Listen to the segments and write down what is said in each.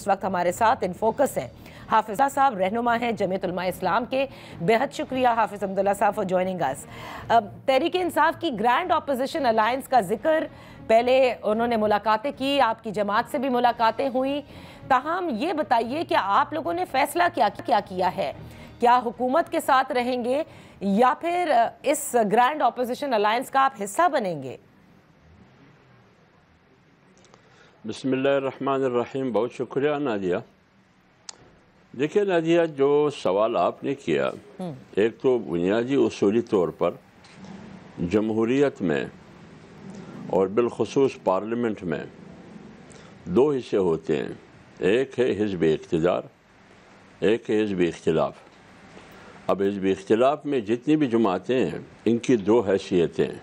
اس وقت ہمارے ساتھ ان فوکس ہیں حافظ صاحب، رہنما ہیں جمعیت علماء اسلام کے. بہت شکریہ حافظ حمداللہ صاحب فار جوائننگ اس. تحریک انصاف کی گرینڈ اپوزیشن الائنس کا ذکر، پہلے انہوں نے ملاقاتیں کی، آپ کی جماعت سے بھی ملاقاتیں ہوئیں، تاہم یہ بتائیے کہ آپ لوگوں نے فیصلہ کیا ہے؟ کیا حکومت کے ساتھ رہیں گے یا پھر اس گرینڈ اپوزیشن الائنس کا آپ حصہ بنیں گے؟ بسم اللہ الرحمن الرحیم. بہت شکریہ نادیہ. دیکھیں نادیہ، جو سوال آپ نے کیا، ایک تو بنیادی اصولی طور پر جمہوریت میں اور بالخصوص پارلیمنٹ میں دو حصے ہوتے ہیں. ایک ہے حزب اقتدار، ایک ہے حزب اختلاف. اب حزب اختلاف میں جتنی بھی جماعتیں ہیں ان کی دو حیثیتیں ہیں،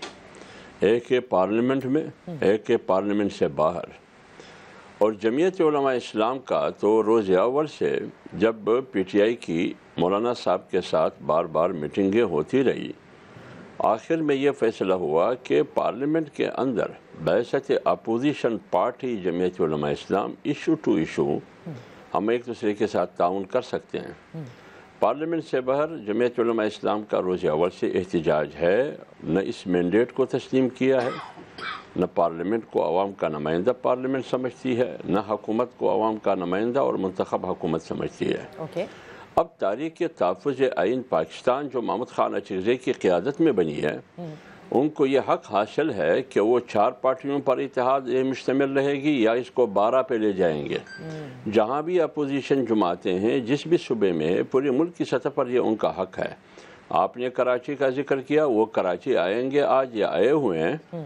ایک ہے پارلیمنٹ میں، ایک ہے پارلیمنٹ سے باہر. اور جمعیت علماء اسلام کا تو روز اول سے جب پی ٹی آئی کی مولانا صاحب کے ساتھ بار بار میٹنگیں ہوتی رہی، آخر میں یہ فیصلہ ہوا کہ پارلیمنٹ کے اندر بحیثیت opposition party Jamiat Ulema Islam issue to issue ہم ایک دوسرے کے ساتھ تعاون کر سکتے ہیں. پارلیمنٹ سے باہر جمعیت علماء اسلام کا روز اول سے احتجاج ہے، نہ اس مینڈیٹ کو تسلیم کیا ہے، نہ پارلیمنٹ کو عوام کا نمائندہ پارلیمنٹ سمجھتی ہے، نہ حکومت کو عوام کا نمائندہ اور منتخب حکومت سمجھتی ہے. اب تحریک تحفظ آئین پاکستان جو محمد خان اچکزئی کی قیادت میں بنی ہے، ان کو یہ حق حاصل ہے کہ وہ 4 پارٹیوں پر اتحاد مشتمل رہے گی یا اس کو 12 پہ لے جائیں گے. جہاں بھی اپوزیشن جماعتیں ہیں، جس بھی صوبے میں، پورے ملک کی سطح پر یہ ان کا حق ہے. آپ نے کراچی کا ذکر کیا، وہ کراچی آئیں گے، آج یہ آئے ہوئے ہیں.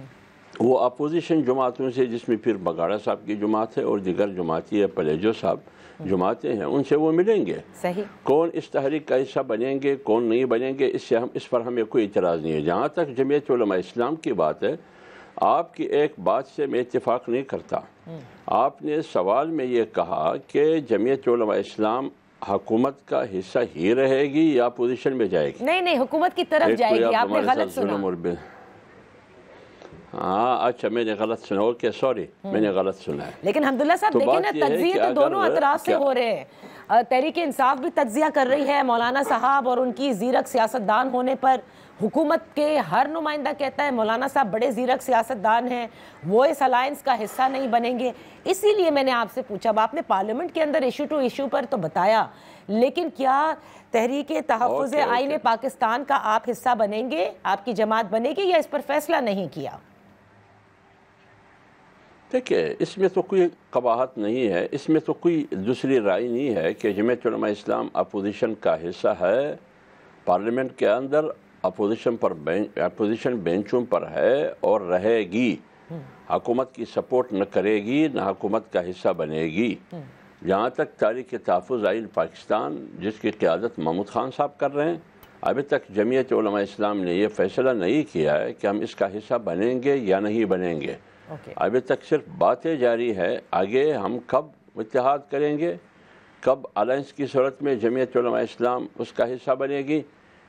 وہ اپوزیشن جماعتوں سے، جس میں پھر بگاڑا صاحب کی جماعت ہے اور دیگر جماعتی ہے، پلیجو صاحب جماعتیں ہیں، ان سے وہ ملیں گے. کون اس تحریک کا حصہ بنیں گے، کون نہیں بنیں گے، اس پر ہمیں کوئی اعتراض نہیں ہے. جہاں تک جمعیت علماء اسلام کی بات ہے، آپ کی ایک بات سے میں اتفاق نہیں کرتا. آپ نے سوال میں یہ کہا کہ جمعیت علماء اسلام حکومت کا حصہ ہی رہے گی یا اپوزیشن میں جائے گی؟ نہیں، حکومت کی طرف جائے گی. آپ نے غلط سنا. اچھا، میں نے غلط سنا. اوکے، سوری، میں نے غلط سنا ہے. لیکن حمداللہ صاحب دیکھیں نا، تجزیے تو دونوں اطراف سے ہو رہے ہیں. تحریک انصاف بھی تجزیہ کر رہی ہے مولانا صاحب اور ان کی زیرک سیاستدان ہونے پر. حکومت کے ہر نمائندہ کہتا ہے مولانا صاحب بڑے زیرک سیاستدان ہیں، وہ اس الائنس کا حصہ نہیں بنیں گے. اسی لیے میں نے آپ سے پوچھا. اب آپ نے پارلیمنٹ کے اندر ایشو ٹو ایشو پر تو بتایا، لیکن کیا تحریک تحفظ آئین پاکستان کا آپ حصہ بنیں گے، آپ کی جماعت بنے گی، یا اس پر فیصلہ نہیں کیا؟ دیکھیں، اس میں تو کوئی قباحت نہیں ہے، اس میں تو کوئی دوسری رائے نہیں ہے کہ جمعیت علماء اسلام اپوزیشن کا حصہ ہے. پارلیمنٹ کے اندر اپوزیشن بینچوں پر ہے اور رہے گی. حکومت کی سپورٹ نہ کرے گی، نہ حکومت کا حصہ بنے گی. جہاں تک تحریک تحفظ آئین پاکستان، جس کی قیادت محمود خان صاحب کر رہے ہیں، ابھی تک جمعیت علماء اسلام نے یہ فیصلہ نہیں کیا ہے کہ ہم اس کا حصہ بنیں گے یا نہیں بنیں گے. ابھی تک صرف باتیں جاری ہے. آگے ہم کب اتحاد کریں گے، کب الائنس کی صورت میں جمعیت علماء اسلام اس کا حصہ بنے گی،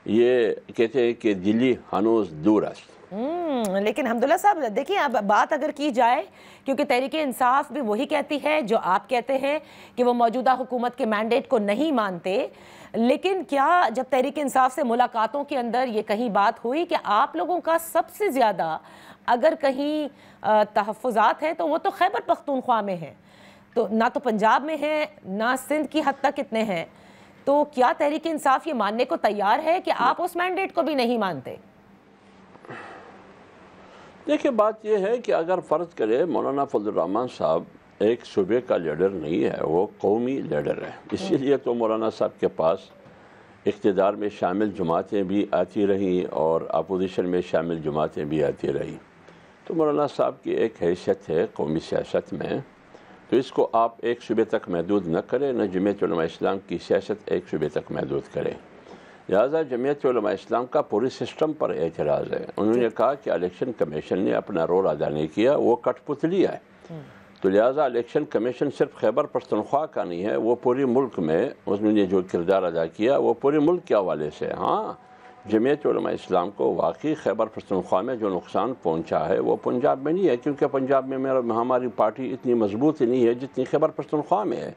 یہ کہتے ہیں کہ دلی ہنوز دور است. لیکن حمداللہ صاحب دیکھیں، اب بات اگر کی جائے، کیونکہ تحریک انصاف بھی وہی کہتی ہے جو آپ کہتے ہیں کہ وہ موجودہ حکومت کے مینڈیٹ کو نہیں مانتے، لیکن کیا جب تحریک انصاف سے ملاقاتوں کے اندر یہ کہیں بات ہوئی کہ آپ لوگوں کا سب سے زیادہ اگر کہیں تحفظات ہیں تو وہ تو خیبر پختونخوا میں ہیں، تو نہ تو پنجاب میں ہیں، نہ سندھ کی حد تک اتنے ہیں، تو کیا تحریک انصاف یہ ماننے کو تیار ہے کہ آپ اس مینڈیٹ کو بھی نہیں مانتے؟ دیکھیں، بات یہ ہے کہ اگر فرض کرے مولانا فضل الرحمان صاحب ایک صوبے کا لیڈر نہیں ہے، وہ قومی لیڈر ہے. اسی لیے تو مولانا صاحب کے پاس اقتدار میں شامل جماعتیں بھی آتی رہیں اور اپوزیشن میں شامل جماعتیں بھی آتی رہیں. تو مولانا صاحب کی ایک حیثیت ہے قومی سیاست میں، تو اس کو آپ ایک صوبے تک محدود نہ کریں، نہ جمعیت علماء اسلام کی سیاست ایک صوبے تک محدود کریں. لہٰذا جمعیت علماء اسلام کا پورے سسٹم پر اعتراض ہے. انہوں نے کہا کہ الیکشن کمیشن نے اپنا رول ادا نہیں کیا، وہ کٹ پتلی ہے. تو لہٰذا الیکشن کمیشن صرف خیبر پختونخوا کا نہیں ہے، وہ پورے ملک میں اس نے جو کردار ادا کیا وہ پورے ملک کے حوالے سے. ہاں، جمعیت علماء اسلام کو واقعی خیبر پختونخوا میں جو نقصان پہنچا ہے وہ پنجاب میں نہیں ہے، کیونکہ پنجاب میں ہماری پارٹی اتنی مضبوط نہیں ہے جتنی خیبر پختونخوا میں ہے۔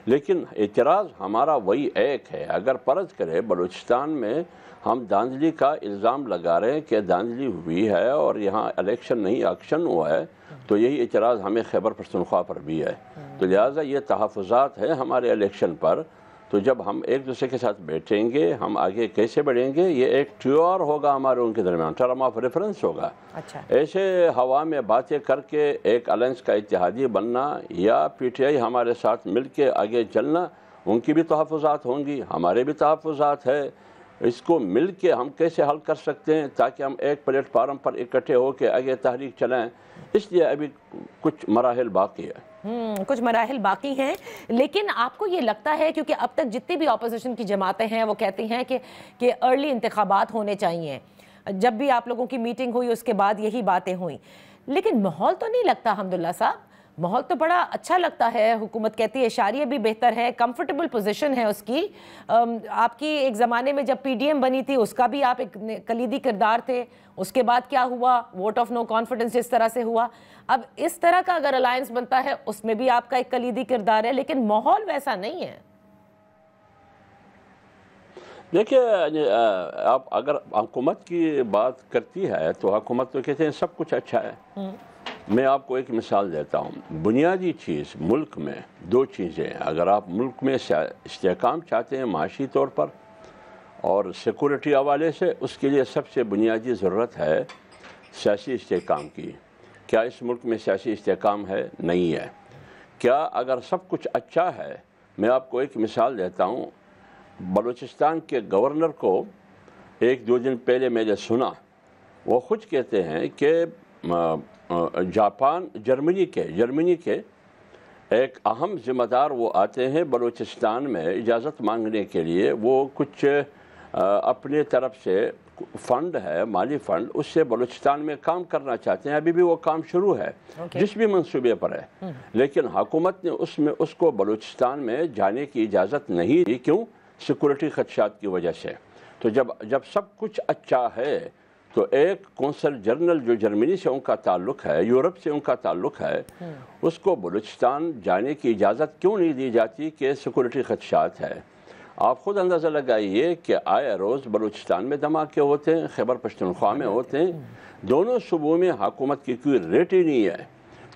لیکن اعتراض ہمارا وہی ایک ہے، اگر فرض کرے بلوچستان میں ہم دھاندلی کا الزام لگا رہے ہیں کہ دھاندلی ہوئی ہے اور یہاں الیکشن نہیں ایکشن ہوا ہے، تو یہی اعتراض ہمیں خیبر پختونخوا پر بھی ہے۔ تو لہٰذا یہ تحفظات ہیں ہمارے الیکشن پر، تو جب ہم ایک دوسرے کے ساتھ بیٹھیں گے ہم آگے کیسے بڑھیں گے، یہ ایک ٹیور ہوگا ہمارے ان کے درمیان، ٹرم آف ریفرنس ہوگا۔ ایسے ہوا میں باتیں کر کے ایک الائنس کا اتحادی بننا یا پی ٹی آئی ہمارے ساتھ مل کے آگے چلنا، ان کی بھی تحفظات ہوں گی، ہمارے بھی تحفظات ہے۔ اس کو مل کے ہم کیسے حل کر سکتے ہیں تاکہ ہم ایک پلیٹ فارم پر اکٹھے ہو کے آگے تحریک چلائیں، اس لیے ابھی کچھ مراحل باقی ہے۔ کچھ مراحل باقی ہیں، لیکن آپ کو یہ لگتا ہے، کیونکہ اب تک جتنی بھی اپوزیشن کی جماعتیں ہیں وہ کہتی ہیں کہ ارلی انتخابات ہونے چاہیے، جب بھی آپ لوگوں کی میٹنگ ہوئی اس کے بعد یہی باتیں ہوئیں، لیکن ماحول تو نہیں لگتا حمداللہ صاحب، ماحول تو بڑا اچھا لگتا ہے، حکومت کہتی ہے اشاریہ بھی بہتر ہے، کمفرٹیبل پوزیشن ہے اس کی۔ آپ کی ایک زمانے میں جب پی ڈی ایم بنی تھی اس کا بھی آپ ایک کلیدی کردار تھے، اس کے بعد کیا ہوا، ووٹ آف نو کانفیڈنس جس طرح سے ہوا، اب اس طرح کا اگر الائنس بنتا ہے اس میں بھی آپ کا ایک کلیدی کردار ہے، لیکن ماحول ویسا نہیں ہے۔ دیکھیے آپ اگر حکومت کی بات کرتی ہے تو حکومت تو کہتے ہیں سب کچھ اچھا ہے۔ میں آپ کو ایک مثال دیتا ہوں، بنیادی چیز ملک میں دو چیزیں ہیں، اگر آپ ملک میں استحکام چاہتے ہیں معاشی طور پر اور سیکورٹی حوالے سے، اس کے لیے سب سے بنیادی ضرورت ہے سیاسی استحکام کی۔ کیا اس ملک میں سیاسی استحکام ہے؟ نہیں ہے۔ کیا اگر سب کچھ اچھا ہے، میں آپ کو ایک مثال دیتا ہوں، بلوچستان کے گورنر کو ایک دو دن پہلے میں نے سنا، وہ خود کہتے ہیں کہ جرمنی کے ایک اہم ذمہ دار وہ آتے ہیں بلوچستان میں اجازت مانگنے کے لیے، وہ کچھ اپنے طرف سے فنڈ ہے، مالی فنڈ، اس سے بلوچستان میں کام کرنا چاہتے ہیں، ابھی بھی وہ کام شروع ہے جس بھی منصوبے پر ہے، لیکن حکومت نے اس کو بلوچستان میں جانے کی اجازت نہیں دی۔ کیوں؟ سیکورٹی خدشات کی وجہ سے۔ تو جب سب کچھ اچھا ہے تو ایک کونسل جنرل جو جرمنی سے ان کا تعلق ہے، یورپ سے ان کا تعلق ہے، اس کو بلوچستان جانے کی اجازت کیوں نہیں دی جاتی کہ سیکورٹی خدشات ہے؟ آپ خود اندازہ لگائیے کہ آئے روز بلوچستان میں دھماکے ہوتے ہیں، خیبر پختونخوا میں ہوتے ہیں، دونوں صوبوں میں حکومت کی کوئی ریٹ ہی نہیں ہے۔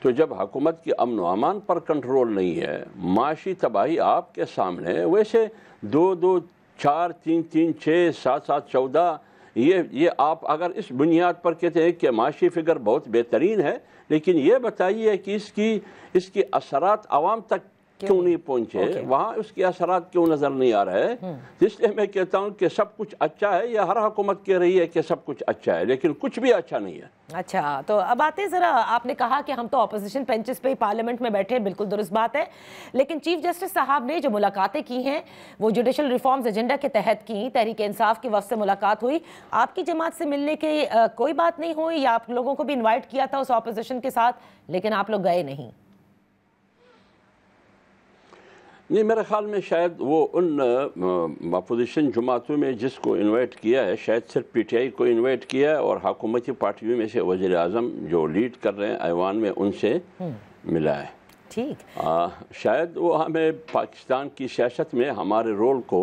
تو جب حکومت کی امن و امان پر کنٹرول نہیں ہے، معاشی تباہی آپ کے سامنے، ویسے 2 2 4 3 3 6 7 7 14، یہ آپ اگر اس بنیاد پر کہتے ہیں کہ معاشی فگر بہت بہترین ہے، لیکن یہ بتائیے کہ اس کی اثرات عوام تک کیوں نہیں پہنچے، وہاں اس کے اثرات کیوں نظر نہیں آ رہے ہیں؟ اس لیے میں کہتا ہوں کہ سب کچھ اچھا ہے، یا ہر حکومت کہہ رہی ہے کہ سب کچھ اچھا ہے، لیکن کچھ بھی اچھا نہیں ہے۔ اچھا، تو اب آتے ذرا، آپ نے کہا کہ ہم تو اپوزیشن بینچز پہ ہی پارلیمنٹ میں بیٹھے، بالکل درست بات ہے، لیکن چیف جسٹس صاحب نے جو ملاقاتیں کی ہیں وہ جوڈیشل ریفارمز ایجنڈا کے تحت کی، تحریک انصاف کی وفد سے ملاقات ہوئی، آپ کی جماعت سے ملنے کی کوئی بات نہیں ہوئی، یا آپ لوگوں کو بھی انوائٹ کیا تھا اس اپوزیشن کے ساتھ لیکن آپ لوگ گئے نہیں؟ نہیں، میرے خیال میں شاید وہ ان اپوزیشن جماعتوں میں جس کو انوائٹ کیا ہے، شاید صرف پی ٹی آئی کو انوائٹ کیا ہے، اور حکومتی پارٹیوں میں سے وزیر اعظم جو لیڈ کر رہے ہیں ایوان میں، ان سے ملا ہے۔ ٹھیک، شاید وہ ہمیں پاکستان کی سیاست میں ہمارے رول کو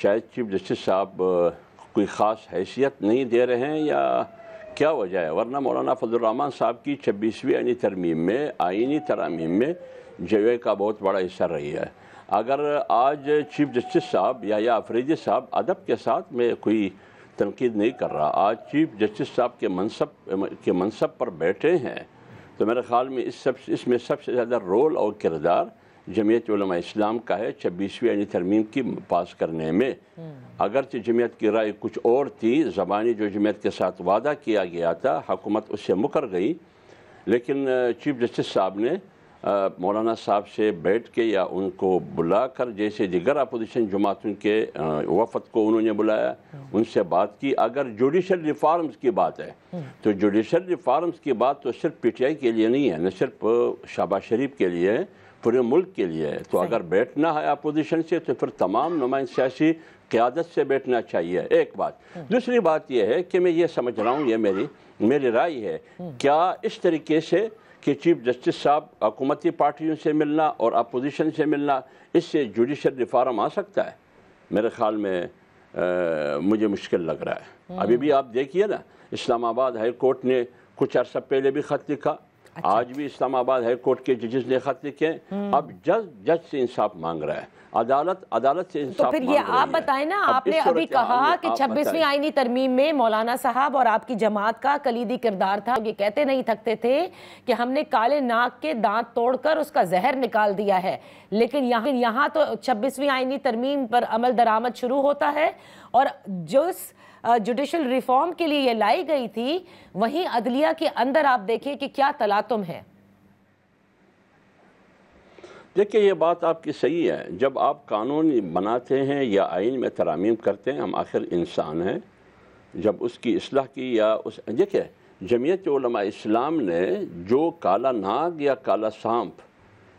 شاید چیف جسٹس صاحب کوئی خاص حیثیت نہیں دے رہے ہیں، یا کیا وجہ ہے، ورنہ مولانا فضل الرحمان صاحب کی 26ویں آئینی ترمیم میں، آئینی ترامیم میں جے کا بہت بڑا حصہ رہی ہے۔ اگر آج چیف جسٹس صاحب یا افریدی صاحب، ادب کے ساتھ میں کوئی تنقید نہیں کر رہا، آج چیف جسٹس صاحب کے منصب پر بیٹھے ہیں، تو میرے خیال میں اس میں سب سے زیادہ رول اور کردار جمعیت علماء اسلام کا ہے 26ویں آئینی ترمیم کی پاس کرنے میں۔ اگرچہ جمعیت کی رائے کچھ اور تھی، زبانی جو جمعیت کے ساتھ وعدہ کیا گیا تھا، حکومت اس سے مکر گئی، لیکن چیف جسٹس صاحب نے مولانا صاحب سے بیٹھ کے یا ان کو بلا کر، جیسے دیگر اپوزیشن جماعتوں کے وفد کو انہوں نے بلایا، ان سے بات کی۔ اگر جوڈیشل ریفارمز کی بات ہے تو جوڈیشل ریفارمز کی بات تو صرف پی ٹی آئی کے لیے نہیں ہے، نہ صرف شہباز شریف کے لیے ہے، پورے ملک کے لیے ہے. تو اگر بیٹھنا ہے اپوزیشن سے تو پھر تمام نمائند سیاسی قیادت سے بیٹھنا چاہیے. ایک بات. دوسری بات یہ ہے کہ میں یہ سمجھ رہا ہوں، یہ میری رائے ہے، کیا اس طریقے سے کہ چیف جسٹس صاحب حکومتی پارٹیوں سے ملنا اور اپوزیشن سے ملنا، اس سے جوڈیشل ریفارم آ سکتا ہے؟ میرے خیال میں مجھے مشکل لگ رہا ہے. ابھی بھی آپ دیکھیے نا، اسلام آباد ہائی کورٹ نے کچھ عرصہ پہلے بھی خط لکھا، آج بھی اسلام آباد ہائی کورٹ کے ججز نے خط لکھے. اب جج سے انصاف مانگ رہا ہے، عدالت سے انصاف تو پھر یہ آپ بتائیں نا، آپ نے ابھی کہا کہ 26ویں آئینی ترمیم میں مولانا صاحب اور آپ کی جماعت کا کلیدی کردار تھا. یہ کہتے نہیں تھکتے تھے کہ ہم نے کالے ناک کے دانت توڑ کر اس کا زہر نکال دیا ہے. لیکن یہاں تو 26ویں آئینی ترمیم پر عمل درآمد شروع ہوتا ہے، اور جس جوڈیشل ریفارم کے لیے یہ لائی گئی تھی، وہیں عدلیہ کے اندر آپ دیکھیں کہ کیا تلاطم ہے. دیکھیں، یہ بات آپ کی صحیح ہے. جب آپ قانون بناتے ہیں یا آئین میں ترامیم کرتے ہیں، ہم آخر انسان ہیں. جب اس کی اصلاح کی یا دیکھیں، جمعیت علماء اسلام نے جو کالا ناگ یا کالا سانپ،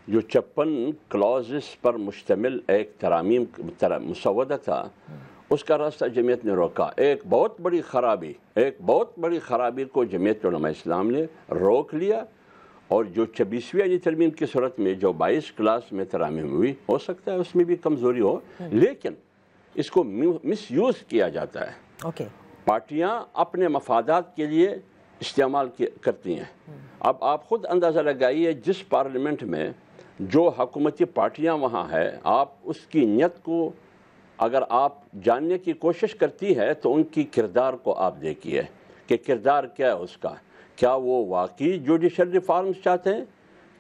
جو 56 کلازز پر مشتمل ایک ترامیم مسودہ تھا، اس کا راستہ جمعیت نے روکا. ایک بہت بڑی خرابی کو جمعیت علماء اسلام نے روک لیا. اور جو 26ویں آئینی ترمیم کی صورت میں جو 22 کلاس میں ترامیم ہوئی، ہو سکتا ہے اس میں بھی کمزوری ہو، لیکن اس کو مس یوز کیا جاتا ہے. پارٹیاں اپنے مفادات کے لیے استعمال کرتی ہیں. اب آپ خود اندازہ لگائیے، جس پارلیمنٹ میں جو حکومتی پارٹیاں وہاں ہے، آپ اس کی نیت کو اگر آپ جاننے کی کوشش کرتی ہے تو ان کی کردار کو آپ دیکھیے کہ کردار کیا ہے اس کا. کیا وہ واقعی جوڈیشل ریفارمز چاہتے ہیں؟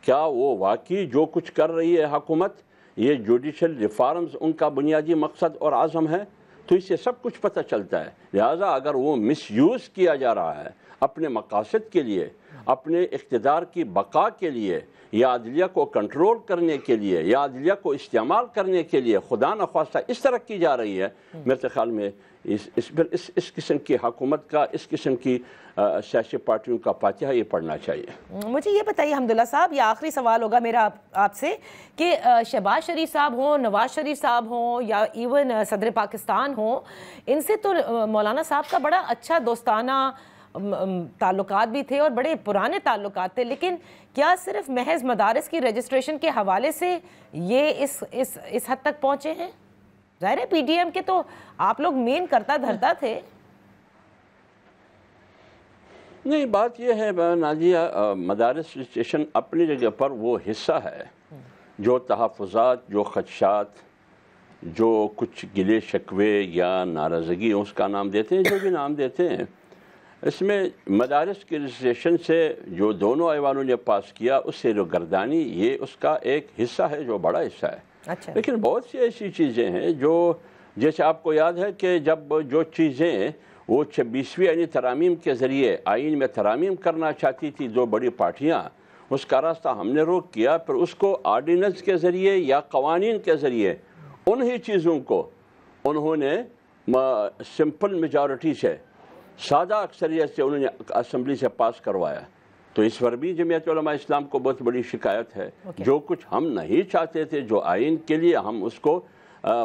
کیا وہ واقعی جو کچھ کر رہی ہے حکومت، یہ جوڈیشل ریفارمز ان کا بنیادی مقصد اور عزم ہے؟ تو اس سے سب کچھ پتہ چلتا ہے. لہٰذا اگر وہ مس یوز کیا جا رہا ہے اپنے مقاصد کے لیے، اپنے اقتدار کی بقا کے لیے، یا عدلیہ کو کنٹرول کرنے کے لیے، یا عدلیہ کو استعمال کرنے کے لیے، خدا نخواستہ اس طرح کی جا رہی ہے، میرے خیال میں اس قسم کی حکومت کا، اس قسم کی سیاسی پارٹیوں کا فاتحہ یہ پڑھنا چاہیے. مجھے یہ بتائیے حمداللہ صاحب، یہ آخری سوال ہوگا میرا آپ سے، کہ شہباز شریف صاحب ہوں، نواز شریف صاحب ہوں، یا ایون صدر پاکستان ہوں، ان سے تو مولانا صاحب کا بڑا اچھا دوستانہ تعلقات بھی تھے اور بڑے پرانے تعلقات تھے. لیکن کیا صرف محض مدارس کی رجسٹریشن کے حوالے سے یہ اس حد تک پہنچے ہیں؟ ظاہر ہے پی ڈی ایم کے تو آپ لوگ مین کرتا دھرتا تھے. نہیں، بات یہ ہے نازیہ، مدارس رجسٹریشن اپنی جگہ پر وہ حصہ ہے جو تحفظات، جو خدشات، جو کچھ گلے شکوے یا ناراضگی اس کا نام دیتے ہیں، جو بھی نام دیتے ہیں. اس میں مدارس کی رجسٹریشن سے جو دونوں ایوانوں نے پاس کیا، اس سے جو گردانی، یہ اس کا ایک حصہ ہے جو بڑا حصہ ہے. لیکن بہت سی ایسی چیزیں ہیں جو، جیسے آپ کو یاد ہے کہ جب جو چیزیں وہ 26ویں آئینی ترامیم کے ذریعے آئین میں ترامیم کرنا چاہتی تھی دو بڑی پارٹیاں، اس کا راستہ ہم نے روک کیا. پھر اس کو آرڈیننس کے ذریعے یا قوانین کے ذریعے انہی چیزوں کو انہوں نے سمپل میجارٹی سے، سادہ اکثریت سے انہوں نے اسمبلی سے پاس کروایا. تو اس پر بھی جمعیت علماء اسلام کو بہت بڑی شکایت ہے. جو کچھ ہم نہیں چاہتے تھے، جو آئین کے لیے ہم اس کو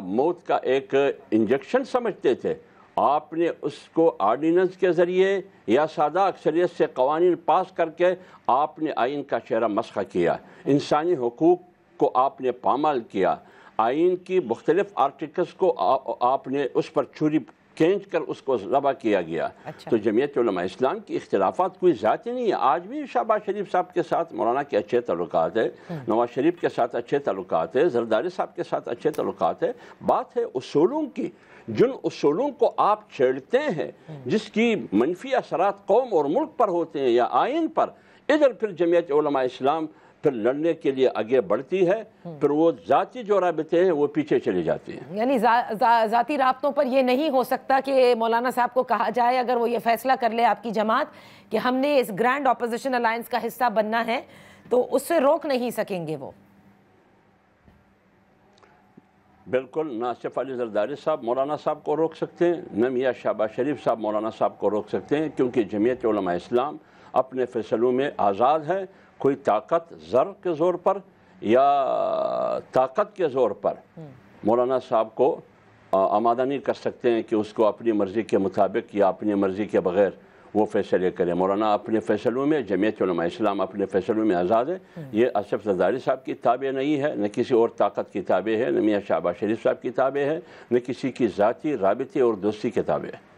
موت کا ایک انجیکشن سمجھتے تھے، آپ نے اس کو آرڈیننس کے ذریعے یا سادہ اکثریت سے قوانین پاس کر کے آپ نے آئین کا چہرہ مسخ کیا. انسانی حقوق کو آپ نے پامال کیا. آئین کی مختلف آرٹیکلز کو آپ نے اس پر چھری کھینچ کر اس کو ذبح کیا گیا. تو جمعیت علماء اسلام کی اختلافات کوئی ذاتی نہیں ہے. آج بھی شہباز شریف صاحب کے ساتھ مولانا کے اچھے تعلقات ہیں، نواز شریف کے ساتھ اچھے تعلقات ہیں، زرداری صاحب کے ساتھ اچھے تعلقات ہیں. بات ہے اصولوں کی. جن اصولوں کو آپ چھیڑتے ہیں، جس کی منفی اثرات قوم اور ملک پر ہوتے ہیں یا آئین پر، ادھر پھر جمعیت علماء اسلام پھر لڑنے کے لیے آگے بڑھتی ہے. پھر وہ ذاتی جو رابطے ہیں وہ پیچھے چلی جاتی ہیں. یعنی ذاتی رابطوں پر یہ نہیں ہو سکتا کہ مولانا صاحب کو کہا جائے، اگر وہ یہ فیصلہ کر لے آپ کی جماعت کہ ہم نے اس گرینڈ اپوزیشن الائنس کا حصہ بننا ہے، تو اس سے روک نہیں سکیں گے وہ. بالکل، نہ آصف علی زرداری صاحب مولانا صاحب کو روک سکتے ہیں، نہ میاں شہباز شریف صاحب مولانا صاحب کو روک سکتے ہیں، کیونکہ جمعیت علماء اسلام اپنے فیصلوں میں آزاد ہے. کوئی طاقت زر کے زور پر یا طاقت کے زور پر مولانا صاحب کو آمادہ نہیں کر سکتے ہیں کہ اس کو اپنی مرضی کے مطابق یا اپنی مرضی کے بغیر وہ فیصلے کریں۔ مولانا اپنے فیصلوں میں، جمعیت علماء اسلام اپنے فیصلوں میں آزاد ہے۔ یہ اشرف زرداری صاحب کی تابع نہیں ہے، نہ کسی اور طاقت کی تابع ہے، نہ میاں شہباز شریف صاحب کی تابع ہے، نہ کسی کی ذاتی رابطے اور دوستی کے تابع ہے۔